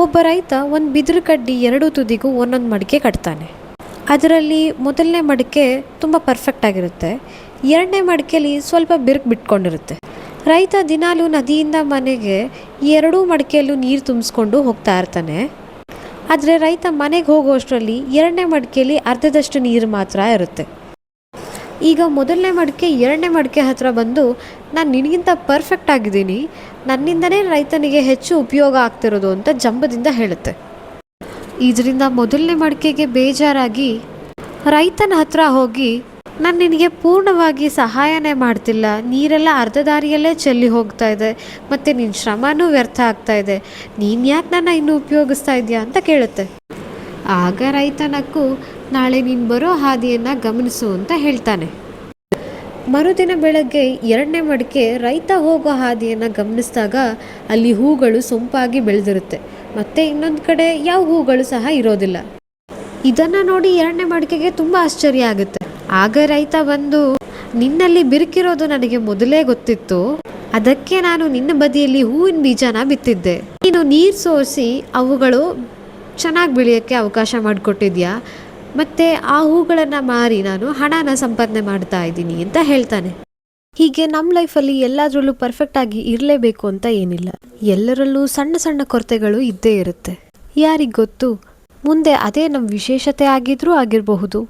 ಒಬ್ಬ ರೈತ ಒಂದು ಬಿದಿರು ಕಡ್ಡಿ ಎರಡೂ ತುದಿಗೂ ಒಂದೊಂದು ಮಡಿಕೆ ಕಟ್ತಾನೆ. ಅದರಲ್ಲಿ ಮೊದಲನೇ ಮಡಿಕೆ ತುಂಬ ಪರ್ಫೆಕ್ಟ್ ಆಗಿರುತ್ತೆ, ಎರಡನೇ ಮಡಿಕೆಯಲ್ಲಿ ಸ್ವಲ್ಪ ಬಿರುಕು ಬಿಟ್ಕೊಂಡಿರುತ್ತೆ. ರೈತ ದಿನಾಲೂ ನದಿಯಿಂದ ಮನೆಗೆ ಎರಡೂ ಮಡಿಕೆಯಲ್ಲೂ ನೀರು ತುಂಬಿಸ್ಕೊಂಡು ಹೋಗ್ತಾ ಇರ್ತಾನೆ. ಆದರೆ ರೈತ ಮನೆಗೆ ಹೋಗೋಷ್ಟರಲ್ಲಿ ಎರಡನೇ ಮಡಿಕೆಯಲ್ಲಿ ಅರ್ಧದಷ್ಟು ನೀರು ಮಾತ್ರ ಇರುತ್ತೆ. ಈಗ ಮೊದಲನೇ ಮಡಿಕೆ ಎರಡನೇ ಮಡಿಕೆ ಹತ್ತಿರ ಬಂದು, ನಾನು ನಿನಗಿಂತ ಪರ್ಫೆಕ್ಟ್ ಆಗಿದ್ದೀನಿ, ನನ್ನಿಂದನೇ ರೈತನಿಗೆ ಹೆಚ್ಚು ಉಪಯೋಗ ಆಗ್ತಿರೋದು ಅಂತ ಜಂಬದಿಂದ ಹೇಳುತ್ತೆ. ಇದರಿಂದ ಮೊದಲನೇ ಮಡಿಕೆಗೆ ಬೇಜಾರಾಗಿ ರೈತನ ಹತ್ರ ಹೋಗಿ, ನಾನು ನಿನಗೆ ಪೂರ್ಣವಾಗಿ ಸಹಾಯನೇ ಮಾಡ್ತಿಲ್ಲ, ನೀರೆಲ್ಲ ಅರ್ಧ ದಾರಿಯಲ್ಲೇ ಚೆಲ್ಲಿ ಹೋಗ್ತಾ ಇದೆ, ಮತ್ತು ನಿನ್ನ ಶ್ರಮನೂ ವ್ಯರ್ಥ ಆಗ್ತಾ ಇದೆ, ನೀನು ಯಾಕೆ ನನ್ನ ಇನ್ನೂ ಉಪಯೋಗಿಸ್ತಾ ಇದೆಯಾ ಅಂತ ಕೇಳುತ್ತೆ. ಆಗ ರೈತನಕ್ಕೂ, ನಾಳೆ ನೀನು ಬರೋ ಹಾದಿಯನ್ನು ಗಮನಿಸು ಅಂತ ಹೇಳ್ತಾನೆ. ಮರುದಿನ ಬೆಳಗ್ಗೆ ಎರಡನೇ ಮಡಿಕೆ ರೈತ ಹೋಗೋ ಹಾದಿಯನ್ನು ಗಮನಿಸಿದಾಗ ಅಲ್ಲಿ ಹೂಗಳು ಸೊಂಪಾಗಿ ಬೆಳೆದಿರುತ್ತೆ, ಮತ್ತು ಇನ್ನೊಂದು ಕಡೆ ಯಾವ ಹೂಗಳು ಸಹ ಇರೋದಿಲ್ಲ. ಇದನ್ನು ನೋಡಿ ಎರಡನೇ ಮಡಿಕೆಗೆ ತುಂಬ ಆಶ್ಚರ್ಯ ಆಗುತ್ತೆ. ಆಗ ರೈತ ಬಂದು, ನಿನ್ನಲ್ಲಿ ಬಿರುಕಿರೋದು ನನಗೆ ಮೊದಲೇ ಗೊತ್ತಿತ್ತು, ಅದಕ್ಕೆ ನಾನು ನಿನ್ನ ಬದಿಯಲ್ಲಿ ಹೂವಿನ ಬೀಜನ ಬಿತ್ತಿದ್ದೆ, ನೀನು ನೀರು ಸೋರಿಸಿ ಅವುಗಳು ಚೆನ್ನಾಗಿ ಬೆಳೆಯೋಕ್ಕೆ ಅವಕಾಶ ಮಾಡಿಕೊಟ್ಟಿದ್ಯಾ, ಮತ್ತು ಆ ಹೂಗಳನ್ನು ಮಾರಿ ನಾನು ಹಣನ ಸಂಪಾದನೆ ಮಾಡ್ತಾ ಇದ್ದೀನಿ ಅಂತ ಹೇಳ್ತಾನೆ. ಹೀಗೆ ನಮ್ಮ ಲೈಫಲ್ಲಿ ಎಲ್ಲದರಲ್ಲೂ ಪರ್ಫೆಕ್ಟಾಗಿ ಇರಲೇಬೇಕು ಅಂತ ಏನಿಲ್ಲ, ಎಲ್ಲರಲ್ಲೂ ಸಣ್ಣ ಸಣ್ಣ ಕೊರತೆಗಳು ಇದ್ದೇ ಇರುತ್ತೆ. ಯಾರಿಗೆ ಗೊತ್ತು, ಮುಂದೆ ಅದೇ ನಮ್ಮ ವಿಶೇಷತೆ ಆಗಿದ್ರೂ ಆಗಿರಬಹುದು.